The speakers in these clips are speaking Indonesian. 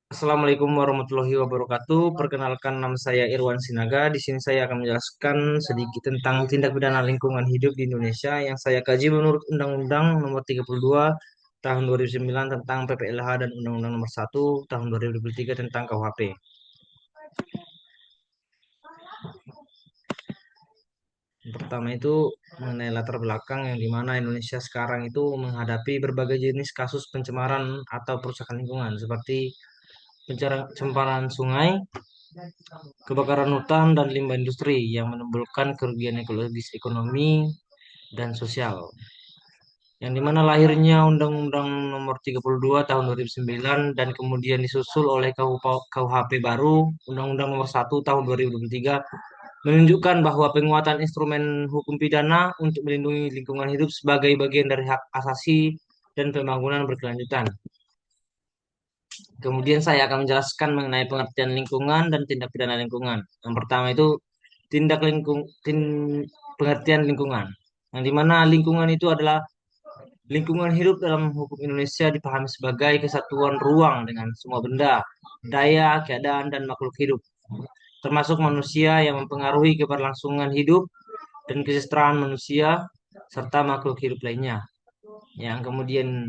Assalamualaikum warahmatullahi wabarakatuh. Perkenalkan nama saya Irwan Sinaga. Di sini saya akan menjelaskan sedikit tentang tindak pidana lingkungan hidup di Indonesia yang saya kaji menurut Undang-Undang Nomor 32 Tahun 2009 tentang PPLH dan Undang-Undang Nomor 1 Tahun 2023 tentang KUHP. Yang pertama itu mengenai latar belakang yang dimana Indonesia sekarang itu menghadapi berbagai jenis kasus pencemaran atau perusakan lingkungan seperti pencemaran sungai, kebakaran hutan dan limbah industri yang menimbulkan kerugian ekologis, ekonomi, dan sosial. Yang dimana lahirnya Undang-Undang Nomor 32 Tahun 2009 dan kemudian disusul oleh KUHP baru Undang-Undang Nomor 1 Tahun 2023 menunjukkan bahwa penguatan instrumen hukum pidana untuk melindungi lingkungan hidup sebagai bagian dari hak asasi dan pembangunan berkelanjutan. Kemudian saya akan menjelaskan mengenai pengertian lingkungan dan tindak pidana lingkungan. Yang pertama itu tindak lingkung, tin, pengertian lingkungan. Yang dimana lingkungan itu adalah lingkungan hidup dalam hukum Indonesia dipahami sebagai kesatuan ruang dengan semua benda, daya, keadaan, dan makhluk hidup, termasuk manusia yang mempengaruhi keberlangsungan hidup dan kesejahteraan manusia serta makhluk hidup lainnya. Yang kemudian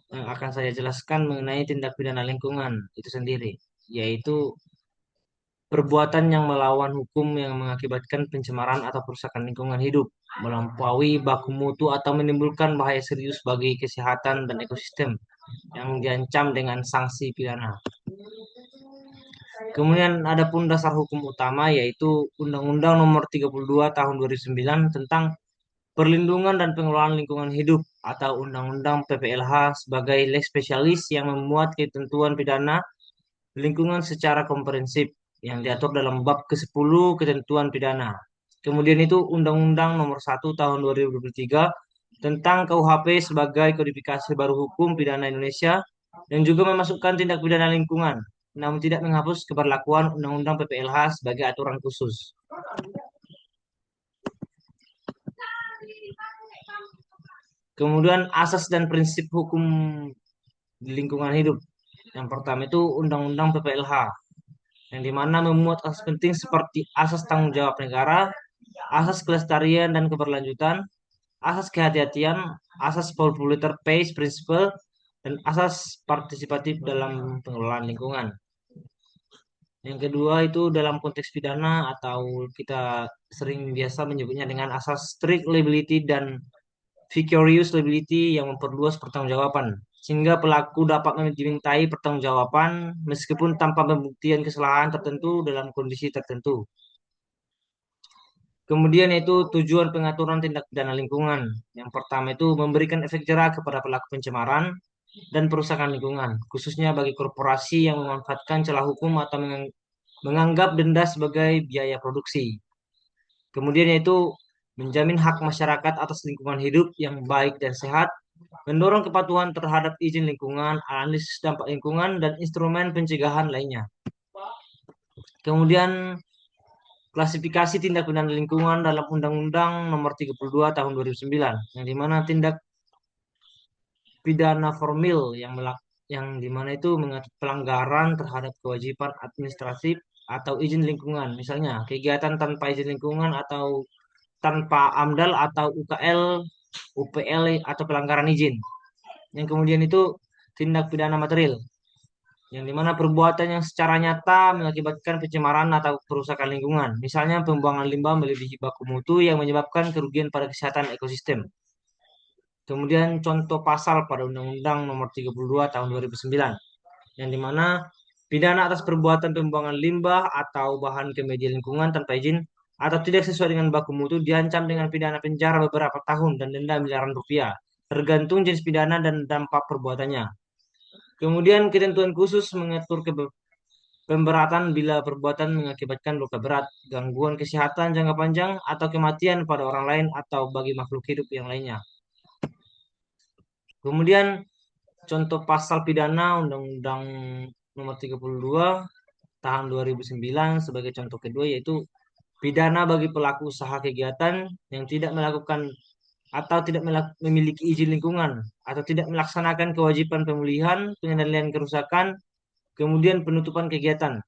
yang akan saya jelaskan mengenai tindak pidana lingkungan itu sendiri, yaitu perbuatan yang melawan hukum yang mengakibatkan pencemaran atau kerusakan lingkungan hidup, melampaui baku mutu atau menimbulkan bahaya serius bagi kesehatan dan ekosistem yang diancam dengan sanksi pidana. Kemudian ada pun dasar hukum utama yaitu Undang-Undang Nomor 32 Tahun 2009 tentang Perlindungan dan Pengelolaan Lingkungan Hidup atau Undang-Undang PPLH sebagai lex spesialis yang memuat ketentuan pidana lingkungan secara komprehensif yang diatur dalam bab ke-10 ketentuan pidana. Kemudian itu Undang-Undang Nomor 1 Tahun 2023 tentang KUHP sebagai kodifikasi baru hukum pidana Indonesia yang juga memasukkan tindak pidana lingkungan, namun tidak menghapus keberlakuan Undang-Undang PPLH sebagai aturan khusus. Kemudian asas dan prinsip hukum di lingkungan hidup. Yang pertama itu Undang-Undang PPLH, yang dimana memuat asas penting seperti asas tanggung jawab negara, asas kelestarian dan keberlanjutan, asas kehati-hatian, asas polluter pays principle, dan asas partisipatif dalam pengelolaan lingkungan. Yang kedua itu dalam konteks pidana atau kita sering biasa menyebutnya dengan asas strict liability dan vicarious liability yang memperluas pertanggungjawaban, sehingga pelaku dapat dimintai pertanggungjawaban meskipun tanpa pembuktian kesalahan tertentu dalam kondisi tertentu. Kemudian itu tujuan pengaturan tindak pidana lingkungan. Yang pertama itu memberikan efek jera kepada pelaku pencemaran dan perusakan lingkungan, khususnya bagi korporasi yang memanfaatkan celah hukum atau menganggap denda sebagai biaya produksi. Kemudian yaitu menjamin hak masyarakat atas lingkungan hidup yang baik dan sehat, mendorong kepatuhan terhadap izin lingkungan, analisis dampak lingkungan, dan instrumen pencegahan lainnya. Kemudian klasifikasi tindak pidana lingkungan dalam Undang-Undang Nomor 32 Tahun 2009, yang dimana tindak pidana formil yang dimana itu mengatur pelanggaran terhadap kewajiban administratif atau izin lingkungan, misalnya kegiatan tanpa izin lingkungan atau tanpa AMDAL atau UKL, UPL atau pelanggaran izin. Yang kemudian itu tindak pidana material, yang dimana perbuatan yang secara nyata mengakibatkan pencemaran atau kerusakan lingkungan, misalnya pembuangan limbah melebihi baku mutu yang menyebabkan kerugian pada kesehatan ekosistem. Kemudian contoh pasal pada Undang-Undang Nomor 32 Tahun 2009, yang dimana pidana atas perbuatan pembuangan limbah atau bahan ke media lingkungan tanpa izin atau tidak sesuai dengan baku mutu diancam dengan pidana penjara beberapa tahun dan denda miliaran rupiah, tergantung jenis pidana dan dampak perbuatannya. Kemudian ketentuan khusus mengatur pemberatan bila perbuatan mengakibatkan luka berat, gangguan kesehatan jangka panjang, atau kematian pada orang lain atau bagi makhluk hidup yang lainnya. Kemudian contoh pasal pidana Undang-Undang Nomor 32 Tahun 2009 sebagai contoh kedua yaitu pidana bagi pelaku usaha kegiatan yang tidak melakukan atau tidak memiliki izin lingkungan atau tidak melaksanakan kewajiban pemulihan, pengendalian kerusakan, kemudian penutupan kegiatan.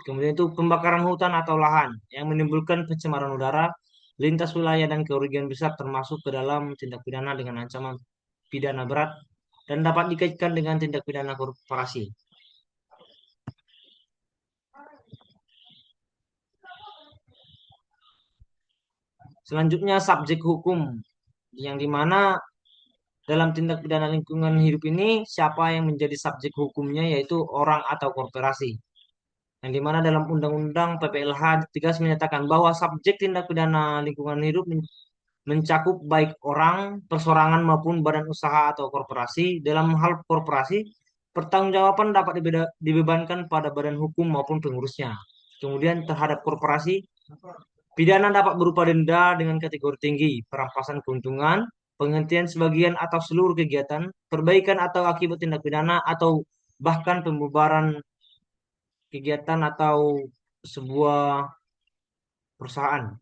Kemudian itu pembakaran hutan atau lahan yang menimbulkan pencemaran udara, lintas wilayah dan kerugian besar termasuk ke dalam tindak pidana dengan ancaman pidana berat dan dapat dikaitkan dengan tindak pidana korporasi. Selanjutnya subjek hukum yang dimana dalam tindak pidana lingkungan hidup ini siapa yang menjadi subjek hukumnya yaitu orang atau korporasi. Yang dimana dalam Undang-Undang PPLH tegas menyatakan bahwa subjek tindak pidana lingkungan hidup mencakup baik orang, persorangan maupun badan usaha atau korporasi. Dalam hal korporasi, pertanggungjawaban dapat dibebankan pada badan hukum maupun pengurusnya. Kemudian terhadap korporasi, pidana dapat berupa denda dengan kategori tinggi, perampasan keuntungan, penghentian sebagian atau seluruh kegiatan, perbaikan atau akibat tindak pidana, atau bahkan pembubaran kegiatan atau sebuah perusahaan.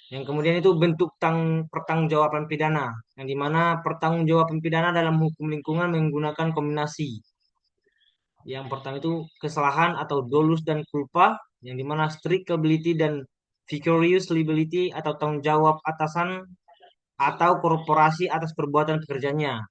Yang kemudian itu bentuk pertanggungjawaban pidana, yang dimana pertanggungjawaban pidana dalam hukum lingkungan menggunakan kombinasi. Yang pertama itu kesalahan atau dolus dan culpa, yang dimana strict liability dan vicarious liability atau tanggung jawab atasan atau korporasi atas perbuatan pekerjanya.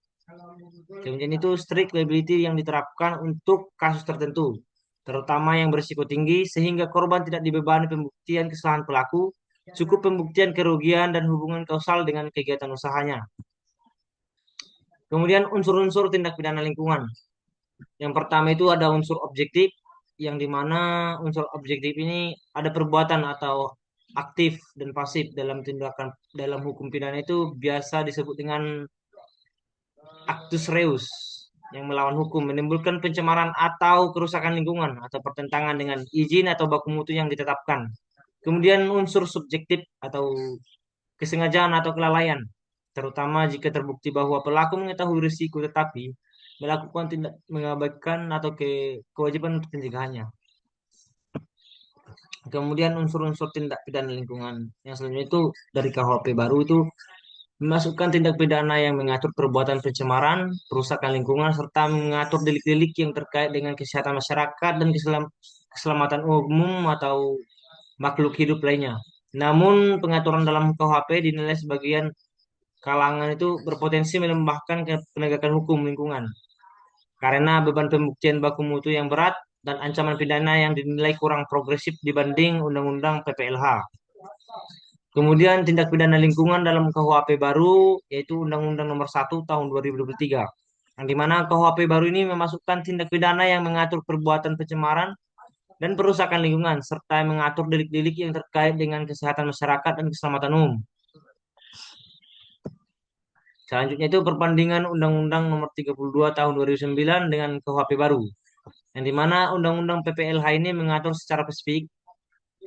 Kemudian itu strict liability yang diterapkan untuk kasus tertentu, terutama yang berisiko tinggi, sehingga korban tidak dibebani pembuktian kesalahan pelaku, cukup pembuktian kerugian dan hubungan kausal dengan kegiatan usahanya. Kemudian unsur-unsur tindak pidana lingkungan. Yang pertama itu ada unsur objektif, yang dimana unsur objektif ini ada perbuatan atau aktif dan pasif dalam tindakan dalam hukum pidana itu biasa disebut dengan actus reus yang melawan hukum, menimbulkan pencemaran atau kerusakan lingkungan atau pertentangan dengan izin atau baku mutu yang ditetapkan. Kemudian unsur subjektif atau kesengajaan atau kelalaian, terutama jika terbukti bahwa pelaku mengetahui risiko tetapi melakukan tindak mengabaikan atau kewajiban untuk pencegahannya. Kemudian unsur-unsur tindak pidana lingkungan yang selanjutnya itu dari KUHP baru itu memasukkan tindak pidana yang mengatur perbuatan pencemaran, perusakan lingkungan, serta mengatur delik-delik yang terkait dengan kesehatan masyarakat dan keselamatan umum atau makhluk hidup lainnya. Namun, pengaturan dalam KUHP dinilai sebagian kalangan itu berpotensi melemahkan penegakan hukum lingkungan karena beban pembuktian baku mutu yang berat dan ancaman pidana yang dinilai kurang progresif dibanding Undang-Undang PPLH. Kemudian tindak pidana lingkungan dalam KUHP baru yaitu Undang-Undang Nomor 1 Tahun 2023. Yang dimana KUHP baru ini memasukkan tindak pidana yang mengatur perbuatan pencemaran dan perusakan lingkungan serta mengatur delik-delik yang terkait dengan kesehatan masyarakat dan keselamatan umum. Selanjutnya itu perbandingan Undang-Undang Nomor 32 Tahun 2009 dengan KUHP baru. Yang dimana Undang-Undang PPLH ini mengatur secara spesifik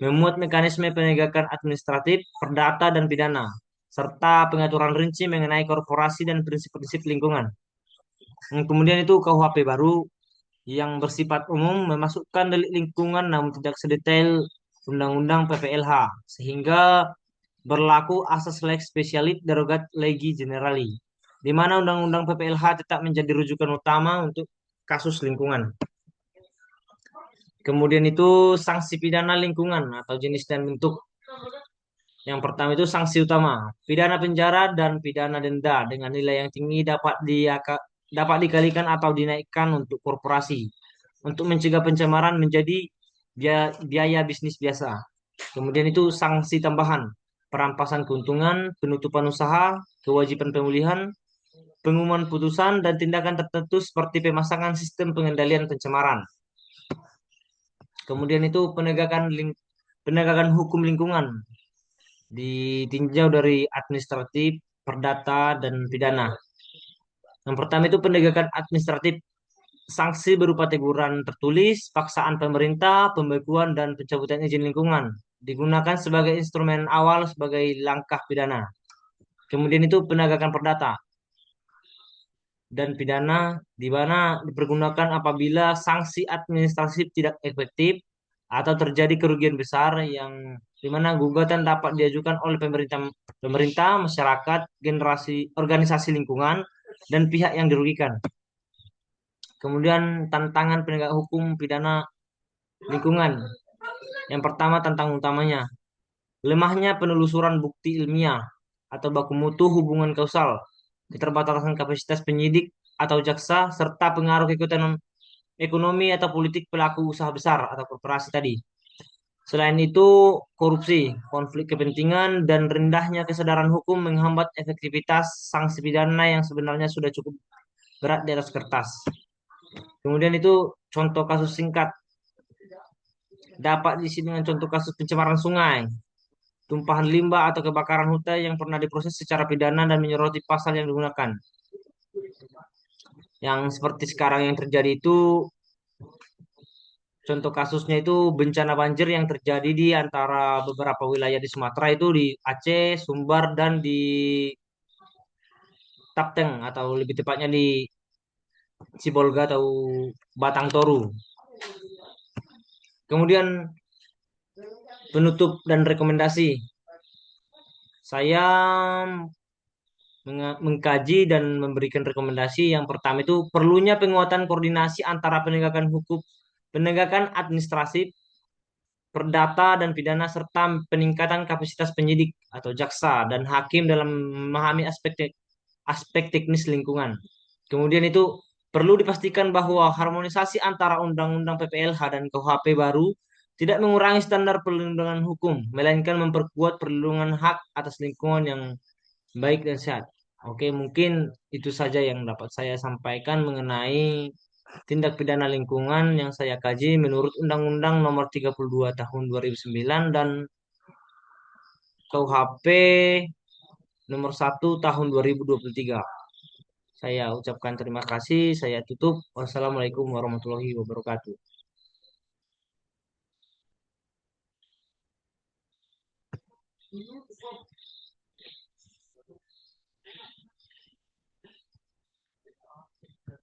memuat mekanisme penegakan administratif, perdata, dan pidana, serta pengaturan rinci mengenai korporasi dan prinsip-prinsip lingkungan. Kemudian itu KUHP baru yang bersifat umum memasukkan delik lingkungan namun tidak sedetail Undang-Undang PPLH, sehingga berlaku asas lex specialis derogat legi generali, di mana Undang-Undang PPLH tetap menjadi rujukan utama untuk kasus lingkungan. Kemudian itu sanksi pidana lingkungan atau jenis dan bentuk. Yang pertama itu sanksi utama, pidana penjara dan pidana denda dengan nilai yang tinggi dapat dikalikan atau dinaikkan untuk korporasi untuk mencegah pencemaran menjadi biaya bisnis biasa. Kemudian itu sanksi tambahan, perampasan keuntungan, penutupan usaha, kewajiban pemulihan, pengumuman putusan dan tindakan tertentu seperti pemasangan sistem pengendalian pencemaran. Kemudian itu penegakan hukum lingkungan ditinjau dari administratif, perdata, dan pidana. Yang pertama itu penegakan administratif, sanksi berupa teguran tertulis, paksaan pemerintah, pembekuan, dan pencabutan izin lingkungan digunakan sebagai instrumen awal sebagai langkah pidana. Kemudian itu penegakan perdata dan pidana di mana dipergunakan apabila sanksi administratif tidak efektif atau terjadi kerugian besar yang di mana gugatan dapat diajukan oleh pemerintah, masyarakat, generasi, organisasi lingkungan, dan pihak yang dirugikan. Kemudian tantangan penegak hukum pidana lingkungan. Yang pertama tantang utamanya, lemahnya penelusuran bukti ilmiah atau baku mutu hubungan kausal, keterbatasan kapasitas penyidik atau jaksa, serta pengaruh kekuatan ekonomi atau politik pelaku usaha besar atau korporasi tadi. Selain itu, korupsi, konflik kepentingan, dan rendahnya kesadaran hukum menghambat efektivitas sanksi pidana yang sebenarnya sudah cukup berat di atas kertas. Kemudian itu contoh kasus singkat dapat diisi dengan contoh kasus pencemaran sungai, tumpahan limbah atau kebakaran hutan yang pernah diproses secara pidana dan menyoroti pasal yang digunakan. Yang seperti sekarang yang terjadi itu, contoh kasusnya itu bencana banjir yang terjadi di antara beberapa wilayah di Sumatera itu di Aceh, Sumbar, dan di Tapteng atau lebih tepatnya di Sibolga atau Batang Toru. Kemudian penutup dan rekomendasi. Saya mengkaji dan memberikan rekomendasi yang pertama itu perlunya penguatan koordinasi antara penegakan administrasi, perdata dan pidana serta peningkatan kapasitas penyidik atau jaksa dan hakim dalam memahami aspek teknis lingkungan. Kemudian itu perlu dipastikan bahwa harmonisasi antara Undang-Undang PPLH dan KUHP baru tidak mengurangi standar perlindungan hukum, melainkan memperkuat perlindungan hak atas lingkungan yang baik dan sehat. Oke, mungkin itu saja yang dapat saya sampaikan mengenai tindak pidana lingkungan yang saya kaji menurut Undang-Undang Nomor 32 Tahun 2009 dan KUHP Nomor 1 Tahun 2023. Saya ucapkan terima kasih. Saya tutup. Wassalamualaikum warahmatullahi wabarakatuh.